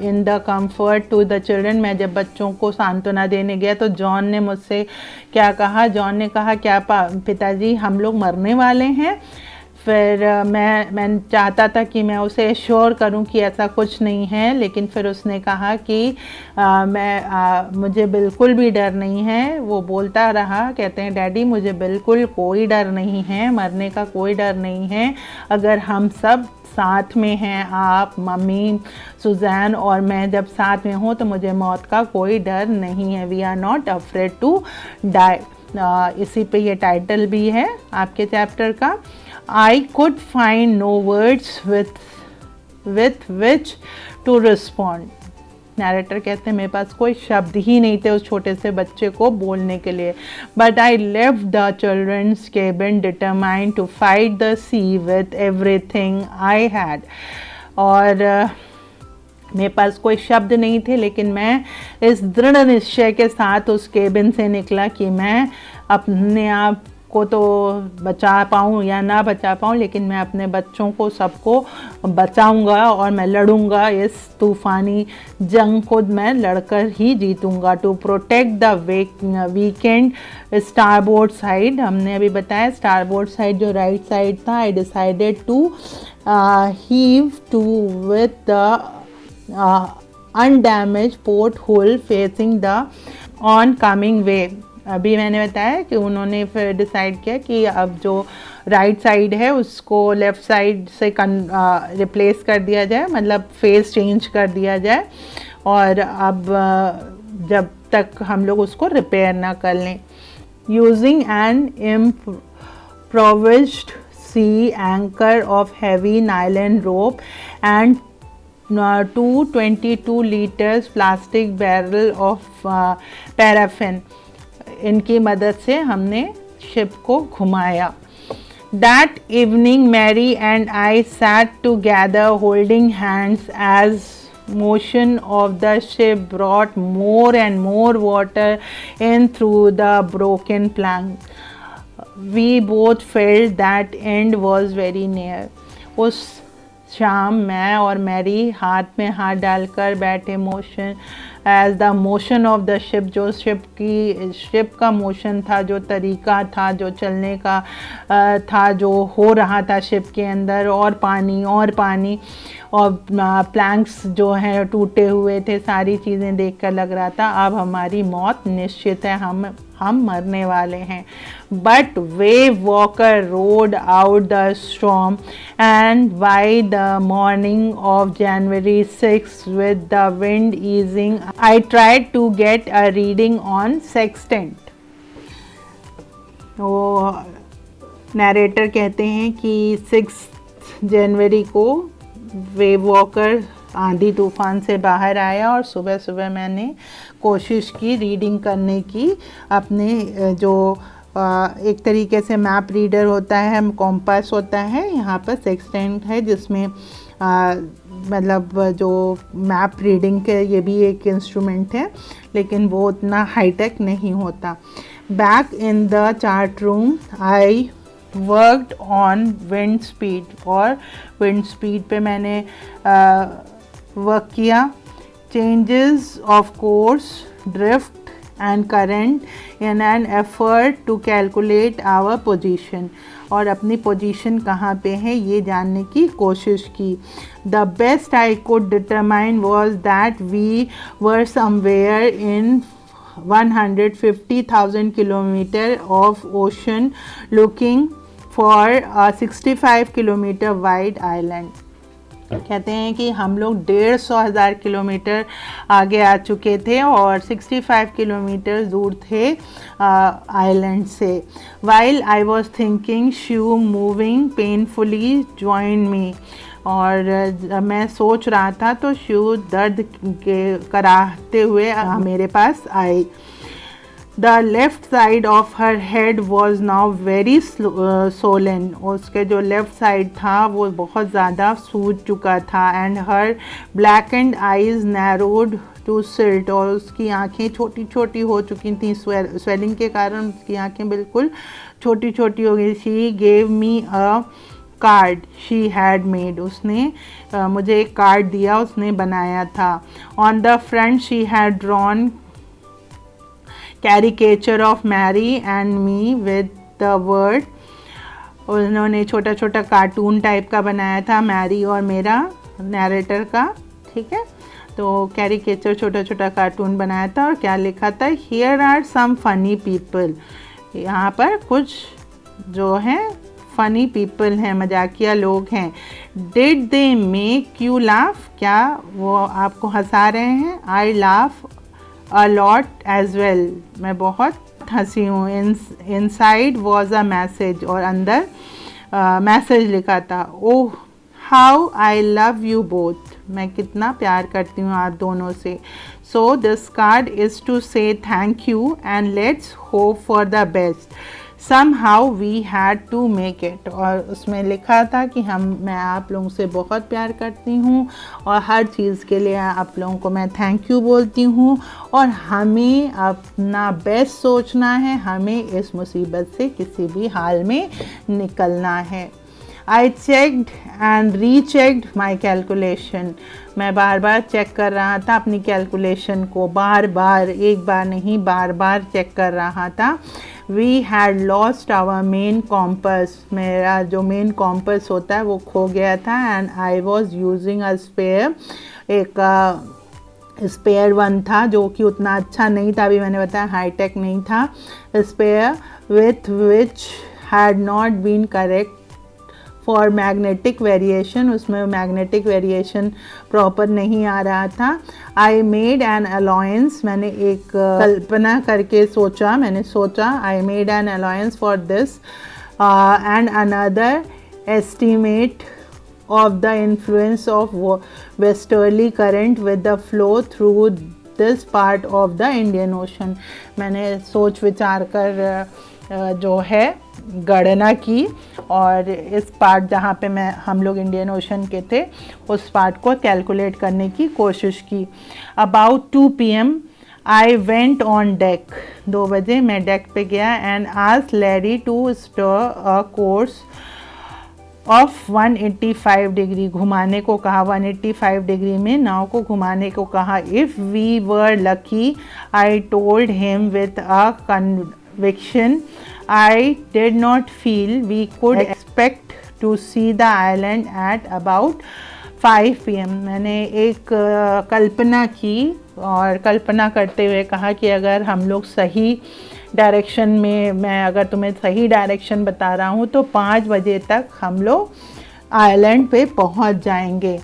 in the comfort to the children, मैं जब बच्चों को सांत्वना देने गया तो जॉन ने मुझसे क्या कहा. जॉन ने कहा, क्या पिताजी हम लोग मरने वाले हैं. फिर मैं चाहता था कि मैं उसे एश्योर करूं कि ऐसा कुछ नहीं है, लेकिन फिर उसने कहा कि मुझे बिल्कुल भी डर नहीं है. वो बोलता रहा, कहते हैं डैडी मुझे बिल्कुल कोई डर नहीं है, मरने का कोई डर नहीं है. अगर हम सब साथ में हैं, आप, मम्मी, सुजैन और मैं जब साथ में हूँ तो मुझे मौत का कोई डर नहीं है. We are not afraid to die. इसी पे ये टाइटल भी है आपके चैप्टर का. I could find no words with which to respond. Narrator कहते हैं मेरे पास कोई शब्द ही नहीं थे उस छोटे से बच्चे को बोलने के लिए. But I left the children's cabin determined to fight the sea with everything I had. और मेरे पास कोई शब्द नहीं थे, लेकिन मैं इस दृढ़ निश्चय के साथ उस केबिन से निकला कि मैं अपने आप को तो बचा पाऊँ या ना बचा पाऊँ, लेकिन मैं अपने बच्चों को सबको बचाऊंगा और मैं लड़ूंगा. इस तूफ़ानी जंग को मैं लड़कर ही जीतूंगा. To protect the weakened starboard side, हमने अभी बताया स्टारबोर्ड साइड जो राइट साइड था. I decided to heave to with the undamaged port hull facing the oncoming wave. अभी मैंने बताया कि उन्होंने फिर डिसाइड किया कि अब जो राइट साइड है उसको लेफ़्ट साइड से रिप्लेस कर दिया जाए, मतलब फेस चेंज कर दिया जाए. और अब जब तक हम लोग उसको रिपेयर ना कर लें. Using an improvised sea anchor of heavy nylon rope and 222 litres plastic barrel of paraffin, इनकी मदद से हमने शिप को घुमाया। That evening Mary and I sat together holding hands as motion of the ship brought more and more water in through the broken plank. We both felt that end was very near. उस शाम मैं और मैरी हाथ में हाथ डालकर बैठे, motion as the motion of the ship, जो शिप का मोशन था, जो तरीका था, जो चलने का था, जो हो रहा था शिप के अंदर, और पानी और प्लैंक्स जो हैं टूटे हुए थे, सारी चीज़ें देखकर लग रहा था अब हमारी मौत निश्चित है, हम मरने वाले हैं। But Wave walker road out the storm and by the morning of January 6 with the wind easing I tried to get a reading on sextant। वो नरेटर कहते हैं कि 6 जनवरी को वेव वॉकर आंधी तूफान से बाहर आया और सुबह सुबह मैंने कोशिश की रीडिंग करने की, अपने जो एक तरीके से मैप रीडर होता है, कॉम्पास होता है, यहाँ पर सेक्सटेंट है जिसमें मतलब जो मैप रीडिंग के, ये भी एक इंस्ट्रूमेंट है लेकिन वो उतना हाईटेक नहीं होता। Back in the chart room I worked on wind speed, और विंड स्पीड पे मैंने वर्क किया। Changes of course, drift and current in an effort to calculate our position, और अपनी पोजीशन कहाँ पे है ये जानने की कोशिश की। The best I could determine was that we were somewhere in 150,000 kilometre of ocean looking for a 65 kilometre wide island. कहते हैं कि हम लोग 150,000 किलोमीटर आगे आ चुके थे और 65 किलोमीटर दूर थे आइलैंड से। वाइल आई वॉज थिंकिंग शिव मूविंग पेनफुली ज्वाइन मी, और मैं सोच रहा था तो शिव दर्द के कराहते हुए मेरे पास आई। The left side of her head was now very swollen, उसके जो लेफ़्ट साइड था वो बहुत ज़्यादा सूज चुका था। And her blackened eyes narrowed to slit, और उसकी आँखें छोटी छोटी हो चुकी थी, स्वेलिंग के कारण उसकी आँखें बिल्कुल छोटी छोटी हो गई। She gave me a card she had made, उसने मुझे एक कार्ड दिया, उसने बनाया था। On the front she had drawn caricature of Mary and me with the word, उन्होंने छोटा छोटा कार्टून टाइप का बनाया था मैरी और मेरा, नैरेटर का, ठीक है। तो कैरिकेचर छोटा छोटा कार्टून बनाया था और क्या लिखा था, here are some funny people, यहाँ पर कुछ जो हैं फ़नी पीपल हैं, मजाकिया लोग हैं। Did they make you laugh, क्या वो आपको हंसा रहे हैं। I laugh a lot as well, मैं बहुत हंसी हूँ। इनसाइड वॉज अ मैसेज, और अंदर मैसेज लिखा था, oh how I love you both, मैं कितना प्यार करती हूँ आप दोनों से। So this card is to say thank you and let's hope for the best, somehow we had to make it, और उसमें लिखा था कि मैं आप लोगों से बहुत प्यार करती हूँ और हर चीज़ के लिए आप लोगों को मैं थैंक यू बोलती हूँ, और हमें अपना बेस्ट सोचना है, हमें इस मुसीबत से किसी भी हाल में निकलना है। I checked and rechecked my calculation, मैं बार बार चेक कर रहा था अपनी कैलकुलेशन को, बार बार, एक बार नहीं बार बार चेक कर रहा था। We had lost our main compass, मेरा जो मेन कॉम्पस होता है वो खो गया था। and I was using a spare, एक स्पेयर वन था जो कि उतना अच्छा नहीं था, अभी मैंने बताया हाईटेक नहीं था। Spare with which had not been correct for magnetic variation, उसमें मैग्नेटिक वेरिएशन प्रॉपर नहीं आ रहा था। आई मेड एन अलाउंस, मैंने एक कल्पना करके सोचा, I made an allowance for this and another estimate of the influence of westerly current with the flow through this part of the Indian Ocean। मैंने सोच विचार कर जो है गणना की और इस पार्ट जहाँ पे हम लोग इंडियन ओशन के थे उस पार्ट को कैलकुलेट करने की कोशिश की। About 2 PM I went on deck। 2 बजे मैं डेक पे गया and asked Larry to steer a course of 185 degree. घुमाने को कहा, 185 डिग्री में नाव को घुमाने को कहा। If we were lucky, I told him with a conviction I did not feel we could expect to see the island at about 5 PM। मैंने एक कल्पना की और कल्पना करते हुए कहा कि अगर हम लोग सही डायरेक्शन में, मैं अगर तुम्हें सही डायरेक्शन बता रहा हूँ तो 5 बजे तक हम लोग आइलैंड पे पहुँच जाएंगे,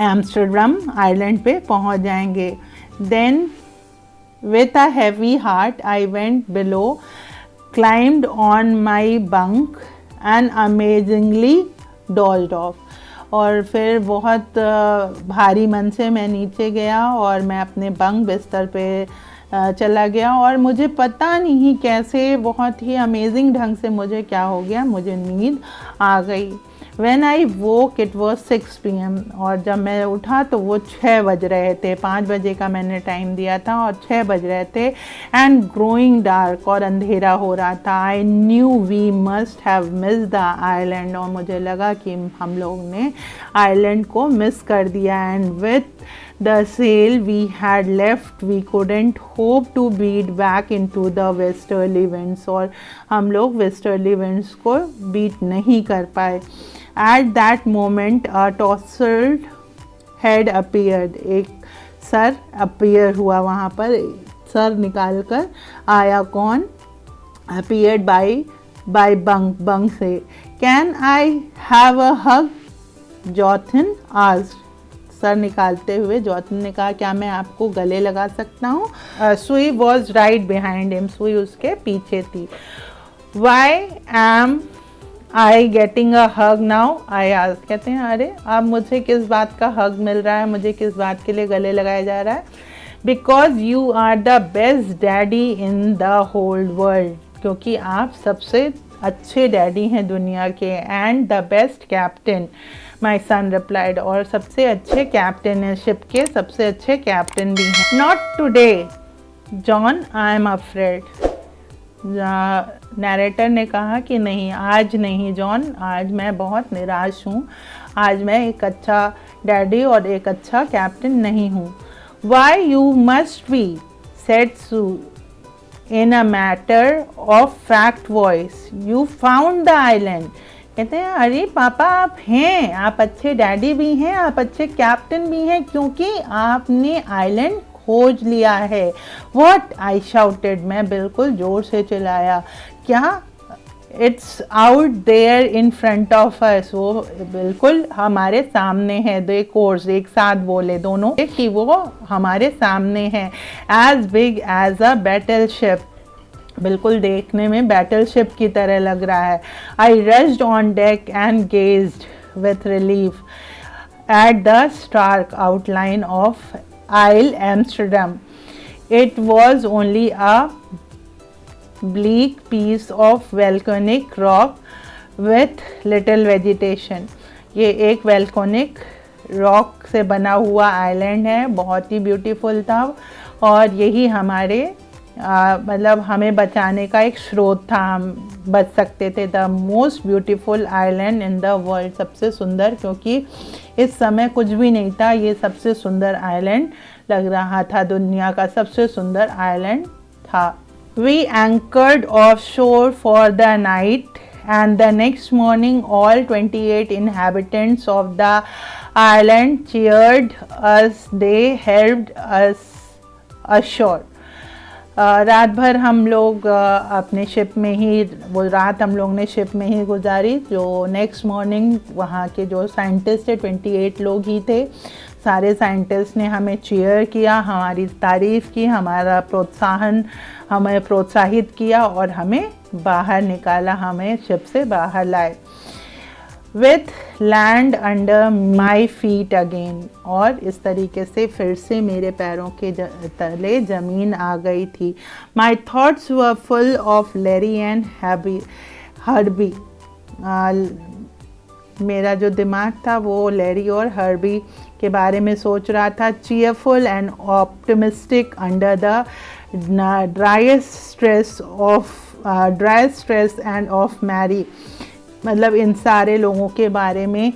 एम्स्टर्डम आइलैंड पे पहुँच जाएंगे। Then with a heavy heart I went below, climbed on my bunk and amazingly dozed off। और फिर बहुत भारी मन से मैं नीचे गया और मैं अपने बंक बिस्तर पे चला गया और मुझे पता नहीं कैसे बहुत ही अमेजिंग ढंग से मुझे क्या हो गया, मुझे नींद आ गई। When I woke it was 6 PM। और जब मैं उठा तो वो 6 बज रहे थे। 5 बजे का मैंने टाइम दिया था और 6 बज रहे थे। एंड ग्रोइंग डार्क, और अंधेरा हो रहा था। I knew we must have miss the island. और मुझे लगा कि हम लोग ने आइलैंड को मिस कर दिया। And with the sail we had left we couldn't hope to beat back into the westerly winds। और हम लोग westerly winds को बीट नहीं कर पाए। At that moment a tousled head appeared। एक सर appear हुआ वहाँ पर, सर निकाल कर आया। कौन? Appeared by bunk से। Can I have a hug? Jonathan asked। Sir निकालते हुए जॉनसन ने कहा, क्या मैं आपको गले लगा सकता हूँ? सुई वॉज राइट बिहाइंड हिम। सुई उसके पीछे थी। Why am I getting a hug now? I asked. कहते हैं अरे अब मुझे किस बात का हग मिल रहा है, मुझे किस बात के लिए गले लगाया जा रहा है? Because you are the best daddy in the whole world. क्योंकि आप सबसे अच्छे डैडी हैं दुनिया के। And the best captain my son replied. और सबसे अच्छे कैप्टन है, शिप के सबसे अच्छे कैप्टन भी हैं। Not today John, I am afraid. Narrator ने कहा कि नहीं, आज नहीं जॉन, आज मैं बहुत निराश हूँ। आज मैं एक अच्छा डैडी और एक अच्छा कैप्टन नहीं हूँ। Why you must be, said Sue in a matter of fact voice, you found the island। कहते हैं अरे पापा आप हैं, आप अच्छे डैडी भी हैं, आप अच्छे कैप्टन भी हैं क्योंकि आपने आइलैंड खोज लिया है। What? I shouted। मैं बिल्कुल जोर से चिल्लाया। क्या? It's out there in front of us। वो बिल्कुल हमारे सामने है। दो कोर्स एक साथ बोले दोनों कि वो हमारे सामने है। As big as a battleship। बिल्कुल देखने में बैटल शिप की तरह लग रहा है। I rushed on deck and gazed with relief at the stark outline of Isle Amsterdam। It was only a bleak piece of volcanic rock with little vegetation। ये एक वोल्केनिक रॉक से बना हुआ आइलैंड है, बहुत ही ब्यूटीफुल था और यही हमारे मतलब हमें बचाने का एक स्रोत था, हम बच सकते थे। The most beautiful island in the world. सबसे सुंदर, क्योंकि इस समय कुछ भी नहीं था, ये सबसे सुंदर आइलैंड लग रहा था, दुनिया का सबसे सुंदर आइलैंड था। We anchored offshore for the night and the next morning all 28 inhabitants of the island cheered us। They helped us ashore। रात भर हम लोग अपने शिप में ही, वो रात हम लोग ने शिप में ही गुजारी। जो नेक्स्ट मॉर्निंग वहाँ के जो साइंटिस्ट थे, 28 लोग ही थे, सारे साइंटिस्ट ने हमें चीयर किया, हमारी तारीफ़ की, हमारा प्रोत्साहन, हमें प्रोत्साहित किया और हमें बाहर निकाला, हमें शिप से बाहर लाए। With land under my feet again, और इस तरीके से फिर से मेरे पैरों के तले ज़मीन आ गई थी। My thoughts were full of Larry and Herbie, मेरा जो दिमाग था वो लैरी और हर्बी के बारे में सोच रहा था। Cheerful and optimistic under the dry stress and of Mary, मतलब इन सारे लोगों के बारे में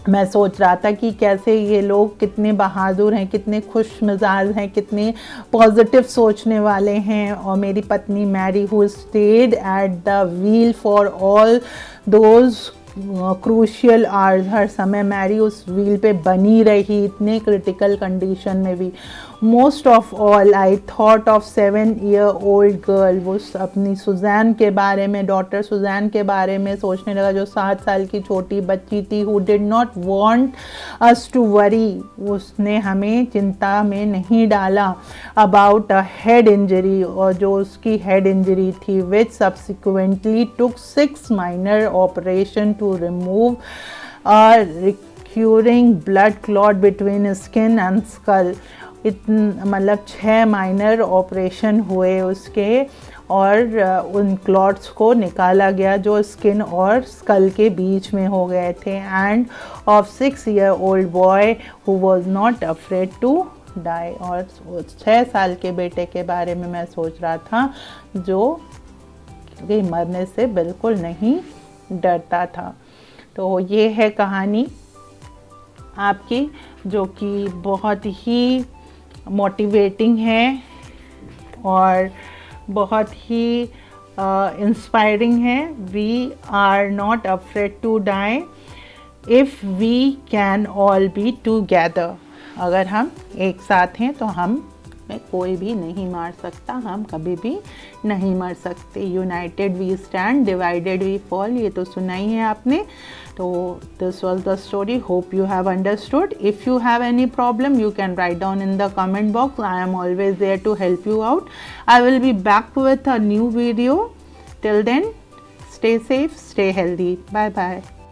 मैं सोच रहा था कि कैसे ये लोग कितने बहादुर हैं, कितने खुश मिजाज हैं, कितने पॉजिटिव सोचने वाले हैं। और मेरी पत्नी Mary who stayed at the wheel for all those crucial hours, हर समय मैरी उस व्हील पे बनी रही इतने क्रिटिकल कंडीशन में भी। Most of all I thought of 7-year-old girl, वो अपनी सुजैन के बारे में, डॉटर सुजैन के बारे में सोचने लगा जो 7 साल की छोटी बच्ची थी। Who did not want us to worry, उसने हमें चिंता में नहीं डाला। अबाउट अ हेड इंजरी, और जो उसकी हेड इंजरी थी, which subsequently took 6 minor operation to remove a recurring blood clot between skin and skull, मतलब 6 माइनर ऑपरेशन हुए उसके, और उन क्लॉट्स को निकाला गया जो स्किन और स्कल के बीच में हो गए थे। And of 6-year-old boy who was not afraid to die, और 6 साल के बेटे के बारे में मैं सोच रहा था जो कि मरने से बिल्कुल नहीं डरता था। तो ये है कहानी आपकी, जो कि बहुत ही मोटिवेटिंग है और बहुत ही इंस्पायरिंग है। We are not afraid to die if we can all be together, अगर हम एक साथ हैं तो हम में कोई भी नहीं मार सकता, हम कभी भी नहीं मर सकते। United we stand, divided we fall, ये तो सुना ही है आपने। तो this was the story, hope you have understood. If you have any problem you can write down in the comment box, I am always there to help you out. I will be back with a new video, till then stay safe, stay healthy, bye bye।